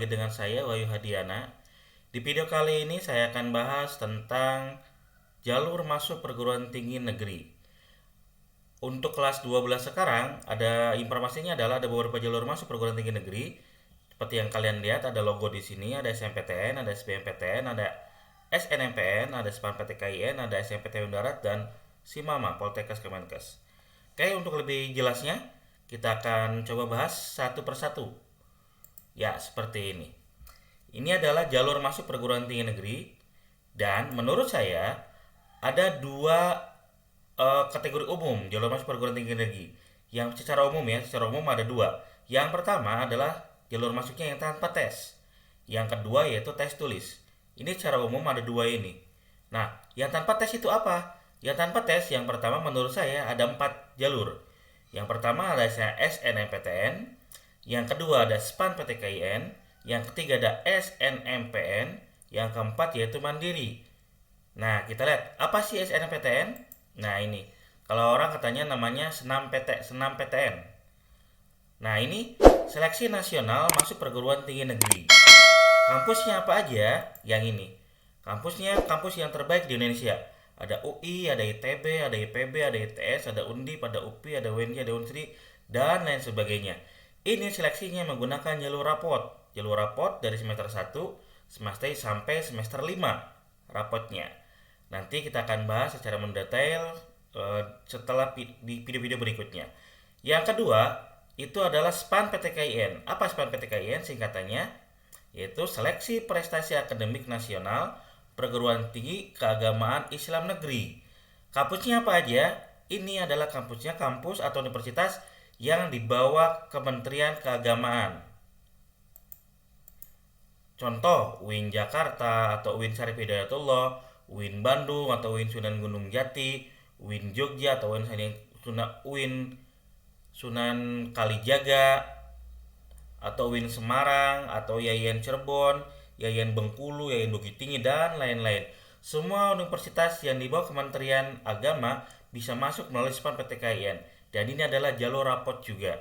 lagi dengan saya Wahyu Hadiana. Di video kali ini saya akan bahas tentang jalur masuk perguruan tinggi negeri. Untuk kelas 12 sekarang ada informasinya adalah ada beberapa jalur masuk perguruan tinggi negeri. Seperti yang kalian lihat ada logo di sini, ada SNMPTN, ada SBMPTN, ada SNMPN, ada SPAN PTKIN, ada SNMPTN Darat dan Simama Poltekkes Kemenkes. Oke, untuk lebih jelasnya kita akan coba bahas satu persatu. Ya, seperti ini. Ini adalah jalur masuk perguruan tinggi negeri dan menurut saya ada dua kategori umum jalur masuk perguruan tinggi negeri. Yang secara umum ada dua. Yang pertama adalah jalur masuknya yang tanpa tes. Yang kedua yaitu tes tulis. Ini secara umum ada dua ini. Nah, yang tanpa tes itu apa? Yang tanpa tes yang pertama menurut saya ada 4 jalur. Yang pertama ada SNMPTN, yang kedua ada SPAN PTKIN, yang ketiga ada SNMPN, yang keempat yaitu mandiri. Nah, kita lihat apa sih SNMPTN? Nah, ini. Kalau orang katanya namanya Senam PTN. Nah, ini seleksi nasional masuk perguruan tinggi negeri. Kampusnya apa aja? Yang ini. Kampusnya kampus yang terbaik di Indonesia. Ada UI, ada ITB, ada IPB, ada ITS, ada Undip, ada UPI, ada UNJ, ada Unsri, dan lain sebagainya. Ini seleksinya menggunakan jalur rapot. Jalur rapot dari semester 1 semester sampai semester 5 rapotnya. Nanti kita akan bahas secara mendetail setelah di video-video berikutnya. Yang kedua, itu adalah SPAN PTKIN. Apa SPAN PTKIN? Singkatannya yaitu Seleksi Prestasi Akademik Nasional Perguruan Tinggi Keagamaan Islam Negeri. Kampusnya apa aja? Ini adalah kampusnya kampus atau universitas yang di bawah Kementerian Keagamaan. Contoh, UIN Jakarta atau UIN Syarif Hidayatullah, UIN Bandung atau UIN Sunan Gunung Jati, UIN Jogja atau UIN Sunan Kalijaga, atau UIN Semarang, atau Yayan Cirebon, Yayan Bengkulu, Yayan Bukit Tinggi, dan lain-lain. Semua universitas yang di bawah Kementerian Agama bisa masuk melalui SPAN PTKIN. Dan ini adalah jalur rapot juga.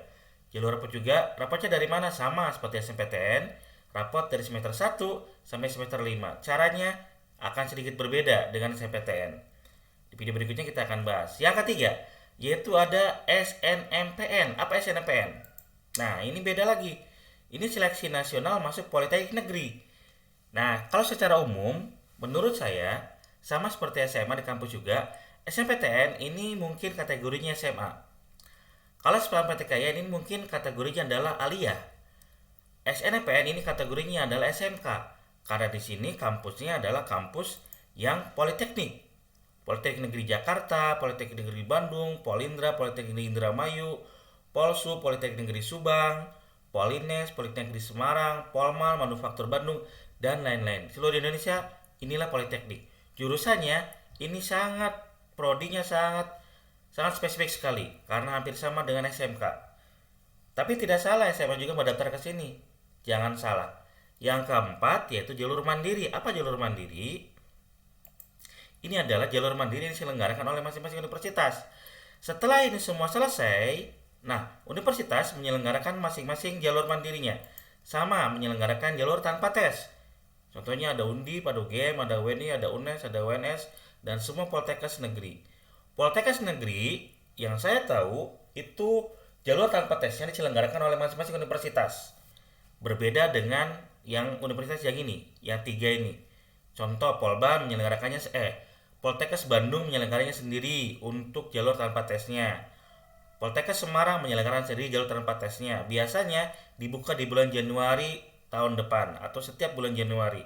Jalur rapot juga, rapotnya dari mana? Sama seperti SNMPTN, rapot dari semester 1 sampai semester 5. Caranya akan sedikit berbeda dengan SNMPTN. Di video berikutnya kita akan bahas. Yang ketiga, yaitu ada SNMPN. Apa SNMPN? Nah, ini beda lagi. Ini seleksi nasional masuk Politeknik Negeri. Nah, kalau secara umum, menurut saya, sama seperti SMA di kampus juga, SNMPTN ini mungkin kategorinya SMA. Kalau SPAN PTKIN ini mungkin kategorinya adalah aliyah. SNMPN ini kategorinya adalah SMK. Karena di sini kampusnya adalah kampus yang politeknik. Politeknik Negeri Jakarta, Politeknik Negeri Bandung, Polindra, Politeknik Negeri Indramayu, Polsu, Politeknik Negeri Subang, Polines, Politeknik Negeri Semarang, Polmal, Manufaktur Bandung, dan lain-lain. Seluruh Indonesia inilah politeknik. Jurusannya ini prodinya sangat spesifik sekali karena hampir sama dengan SMK. Tapi tidak salah SMA juga mendaftar ke sini. Jangan salah. Yang keempat yaitu jalur mandiri. Apa jalur mandiri? Ini adalah jalur mandiri yang diselenggarakan oleh masing-masing universitas. Setelah ini semua selesai, nah, universitas menyelenggarakan masing-masing jalur mandirinya. Sama menyelenggarakan jalur tanpa tes. Contohnya ada Undip, ada UGM, ada UNI, ada UNES, ada UNS, dan semua Poltekkes negeri. Poltekkes negeri yang saya tahu itu jalur tanpa tesnya diselenggarakan oleh masing-masing universitas. Berbeda dengan yang universitas yang ini, yang 3 ini. Contoh Polban menyelenggarakannya Poltekkes Bandung menyelenggarakannya sendiri untuk jalur tanpa tesnya. Poltekkes Semarang menyelenggarakan sendiri jalur tanpa tesnya. Biasanya dibuka di bulan Januari tahun depan atau setiap bulan Januari.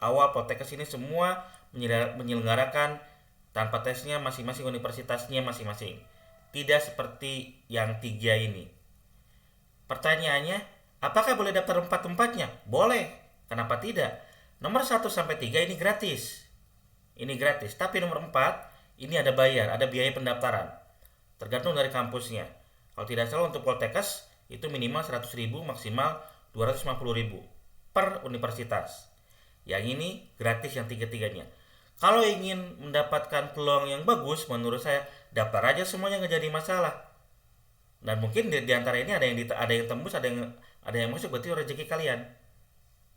Awal Poltekkes ini semua menyelenggarakan tanpa tesnya masing-masing universitasnya masing-masing. Tidak seperti yang 3 ini. Pertanyaannya, apakah boleh daftar 4-empatnya? Boleh. Kenapa tidak? Nomor 1 sampai 3 ini gratis. Ini gratis. Tapi nomor 4 ini ada bayar, ada biaya pendaftaran. Tergantung dari kampusnya. Kalau tidak salah untuk Poltekkes itu minimal 100.000, maksimal 250.000 per universitas. Yang ini gratis yang tiga-tiganya. Kalau ingin mendapatkan peluang yang bagus, menurut saya daftar aja semuanya, nggak jadi masalah. Dan mungkin di antara ini ada yang tembus, ada yang masuk, berarti rezeki kalian.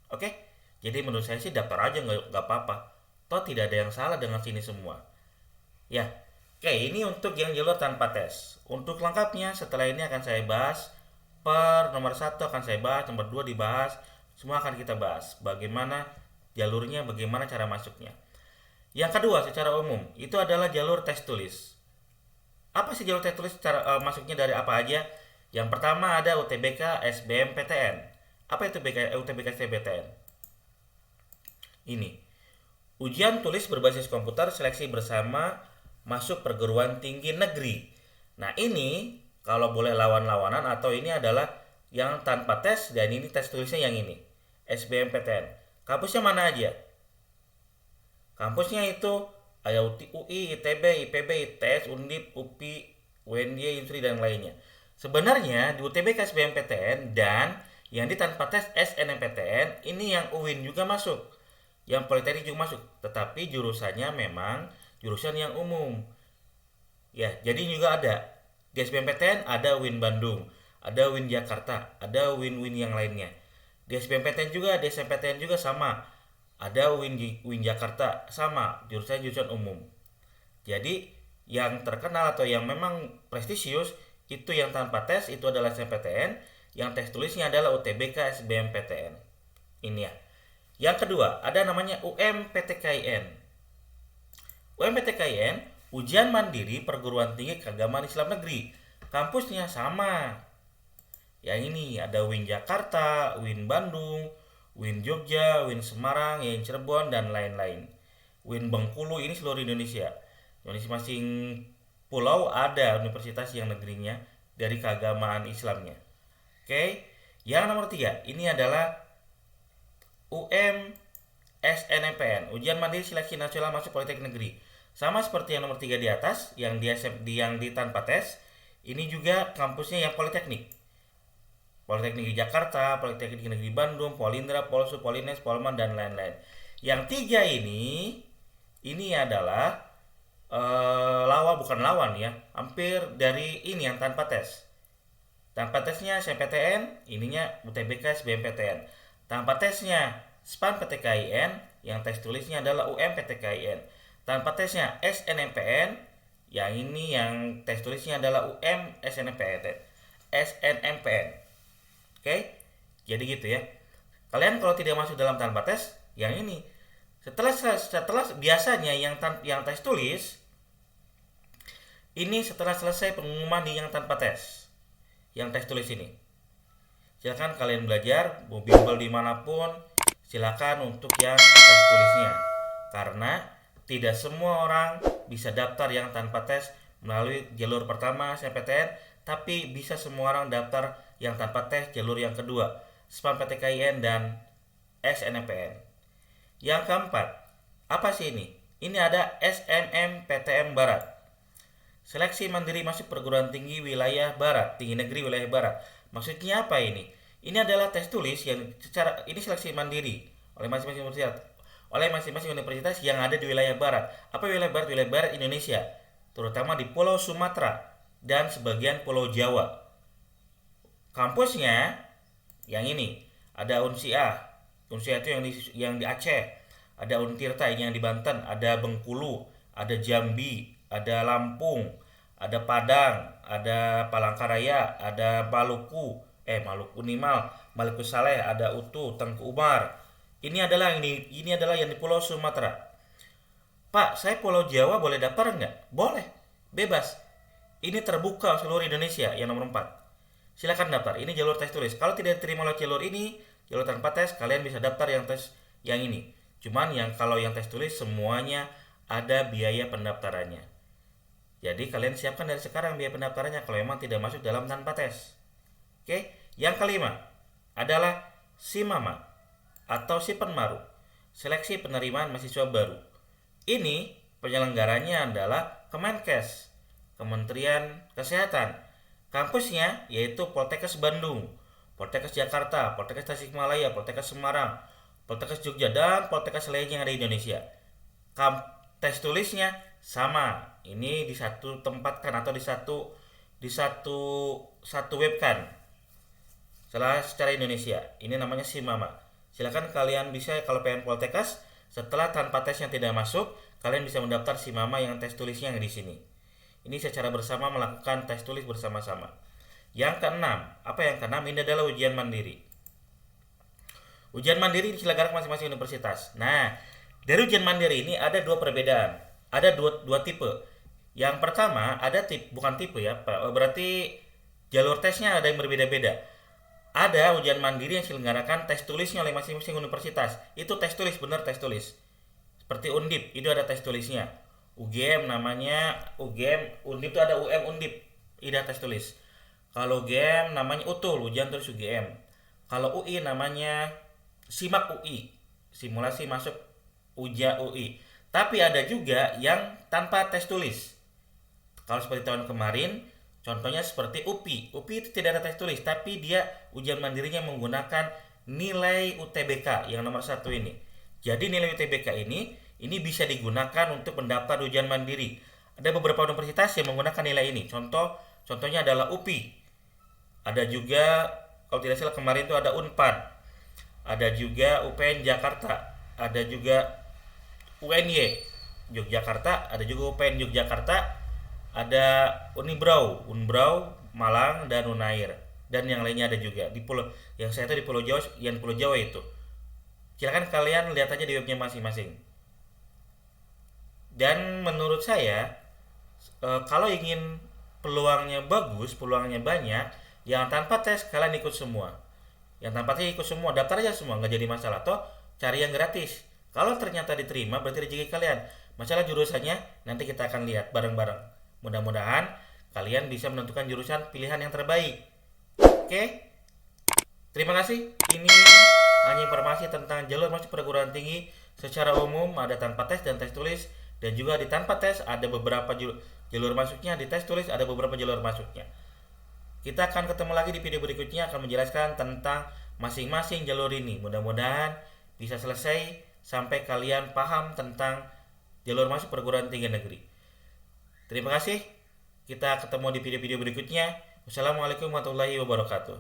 Oke, jadi menurut saya sih daftar aja, nggak apa-apa. Toh tidak ada yang salah dengan sini semua. Ya, oke, ini untuk yang jalur tanpa tes. Untuk lengkapnya setelah ini akan saya bahas per nomor satu akan saya bahas, nomor 2 dibahas, semua akan kita bahas. Bagaimana jalurnya, bagaimana cara masuknya. Yang kedua secara umum itu adalah jalur tes tulis. Apa sih jalur tes tulis? Cara masuknya dari apa aja? Yang pertama ada UTBK, SBMPTN. Apa itu UTBK, SBMPTN? Ini ujian tulis berbasis komputer seleksi bersama masuk perguruan tinggi negeri. Nah ini kalau boleh lawan-lawanan atau ini adalah yang tanpa tes dan ini tes tulisnya yang ini SBMPTN. Kampusnya mana aja? Kampusnya itu ada UI, ITB, IPB, ITS, Undip, UPI, UNY, Unsri dan lainnya. Sebenarnya di UTBK SBMPTN dan yang di tanpa tes SNMPTN ini yang UIN juga masuk, yang Politeknik juga masuk, tetapi jurusannya memang jurusan yang umum. Ya, jadi juga ada di SBMPTN ada UIN Bandung, ada UIN Jakarta, ada UIN-UIN yang lainnya. Di SBMPTN juga, di SNMPTN juga sama. Ada UIN Jakarta sama, jurusan-jurusan umum. Jadi yang terkenal atau yang memang prestisius itu yang tanpa tes itu adalah SNMPTN, yang tes tulisnya adalah UTBK SBMPTN. Ini ya. Yang kedua, ada namanya UMPTKIN. UMPTKIN, Ujian Mandiri Perguruan Tinggi Keagamaan Islam Negeri. Kampusnya sama. Yang ini ada UIN Jakarta, UIN Bandung, UIN Jogja, UIN Semarang, UIN Cirebon, dan lain-lain. UIN Bengkulu, ini seluruh Indonesia. Di masing-masing pulau ada universitas yang negerinya dari keagamaan Islamnya. Oke, yang nomor 3, ini adalah UMSNMPN, Ujian Mandiri Seleksi Nasional Masuk Politeknik Negeri. Sama seperti yang nomor 3 di atas, yang di tanpa tes, ini juga kampusnya yang politeknik. Politeknik Jakarta, Politeknik Negeri Bandung, Polindra, Polsu, Polines, Polman, dan lain-lain. Yang 3 ini adalah bukan lawan ya, hampir dari ini yang tanpa tes. Tanpa tesnya SNMPTN, ininya UTBK SBMPTN. Tanpa tesnya SPAN PTKIN, yang tes tulisnya adalah UMPTKIN. Tanpa tesnya SNMPN, yang ini yang tes tulisnya adalah SNMPN. Oke, jadi gitu ya. Kalian kalau tidak masuk dalam tanpa tes, yang ini setelah biasanya yang tes tulis ini setelah selesai pengumuman di yang tanpa tes, yang tes tulis ini. Silakan kalian belajar, mau bimbel dimanapun, silakan untuk yang tes tulisnya. Karena tidak semua orang bisa daftar yang tanpa tes melalui jalur pertama SNMPTN, tapi bisa semua orang daftar yang tanpa tes jalur yang kedua, SPAN PTKIN dan SNMPN. Yang keempat, apa sih ini? Ini ada SNMPTN Barat. Seleksi mandiri masuk perguruan tinggi wilayah barat, tinggi negeri wilayah barat. Maksudnya apa ini? Ini adalah tes tulis yang ini seleksi mandiri oleh masing-masing universitas yang ada di wilayah barat. Apa wilayah barat? Wilayah barat Indonesia, terutama di Pulau Sumatera dan sebagian Pulau Jawa. Kampusnya yang ini ada Unsia. Unsia itu yang di Aceh. Ada Untirta yang di Banten, ada Bengkulu, ada Jambi, ada Lampung, ada Padang, ada Palangkaraya, ada Maluku Nimal, Maluku Saleh, ada Utu, Tengku Umar. Ini adalah yang di Pulau Sumatera. Pak, saya Pulau Jawa boleh daftar nggak? Boleh, bebas. Ini terbuka seluruh Indonesia yang nomor 4. Silakan daftar. Ini jalur tes tulis. Kalau tidak diterima oleh jalur ini, jalur tanpa tes, kalian bisa daftar yang tes yang ini. Cuman kalau yang tes tulis semuanya ada biaya pendaftarannya. Jadi kalian siapkan dari sekarang biaya pendaftarannya kalau memang tidak masuk dalam tanpa tes. Oke, yang kelima adalah SIMAMA atau SIPENMARU, Seleksi Penerimaan Mahasiswa Baru. Ini penyelenggaranya adalah Kemenkes, Kementerian Kesehatan. Kampusnya yaitu Poltekkes Bandung, Poltekkes Jakarta, Poltekkes Tasikmalaya, Poltekkes Semarang, Poltekkes Jogja, dan Poltekkes lainnya yang ada di Indonesia. Tes tulisnya sama. Ini di satu tempatkan atau di satu webkan secara Indonesia. Ini namanya SIMAMA, Silakan kalian bisa, kalau pengen Poltekkes, setelah tanpa tes yang tidak masuk, kalian bisa mendaftar SIMAMA yang tes tulisnya yang di sini. Ini secara bersama melakukan tes tulis bersama-sama. Yang keenam, apa yang keenam? Ini adalah ujian mandiri. Ujian mandiri diselenggarakan masing-masing universitas. Nah, dari ujian mandiri ini ada dua perbedaan. Ada dua tipe. Yang pertama, ada bukan tipe ya, berarti jalur tesnya ada yang berbeda-beda. Ada ujian mandiri yang diselenggarakan tes tulisnya oleh masing-masing universitas. Itu tes tulis, benar tes tulis. Seperti Undip, itu ada tes tulisnya. UGM namanya UGM, Undip itu ada Undip. Ini ada tes tulis. Kalau UGM namanya UTUL, ujian tulis UGM. Kalau UI namanya SIMAK UI, simulasi masuk ujian UI. Tapi ada juga yang tanpa tes tulis. Kalau seperti tahun kemarin, contohnya seperti UPI. UPI itu tidak ada tes tulis, tapi dia ujian mandirinya menggunakan nilai UTBK yang nomor 1 ini. Jadi nilai UTBK ini bisa digunakan untuk mendaftar ujian mandiri. Ada beberapa universitas yang menggunakan nilai ini. Contohnya adalah UPI. Ada juga, kalau tidak salah kemarin itu ada Unpad. Ada juga UPN Jakarta, ada juga UNY Yogyakarta, ada juga UPN Yogyakarta, ada Unbrau Malang, dan Unair, dan yang lainnya ada juga di pulau yang saya itu di Pulau Jawa, yang Pulau Jawa itu. Silakan kalian lihat aja di webnya masing-masing. Dan menurut saya, kalau ingin peluangnya bagus, peluangnya banyak, yang tanpa tes kalian ikut semua. Yang tanpa tes ikut semua, daftar aja semua, nggak jadi masalah. Toh cari yang gratis. Kalau ternyata diterima, berarti rezeki kalian. Masalah jurusannya nanti kita akan lihat bareng-bareng. Mudah-mudahan kalian bisa menentukan jurusan pilihan yang terbaik. Oke? Terima kasih. Ini hanya informasi tentang jalur masuk perguruan tinggi secara umum, ada tanpa tes dan tes tulis, dan juga di tanpa tes ada beberapa jalur masuknya, di tes tulis ada beberapa jalur masuknya. Kita akan ketemu lagi di video berikutnya, akan menjelaskan tentang masing-masing jalur ini. Mudah-mudahan bisa selesai sampai kalian paham tentang jalur masuk perguruan tinggi negeri. Terima kasih. Kita ketemu di video-video berikutnya. Wassalamualaikum warahmatullahi wabarakatuh.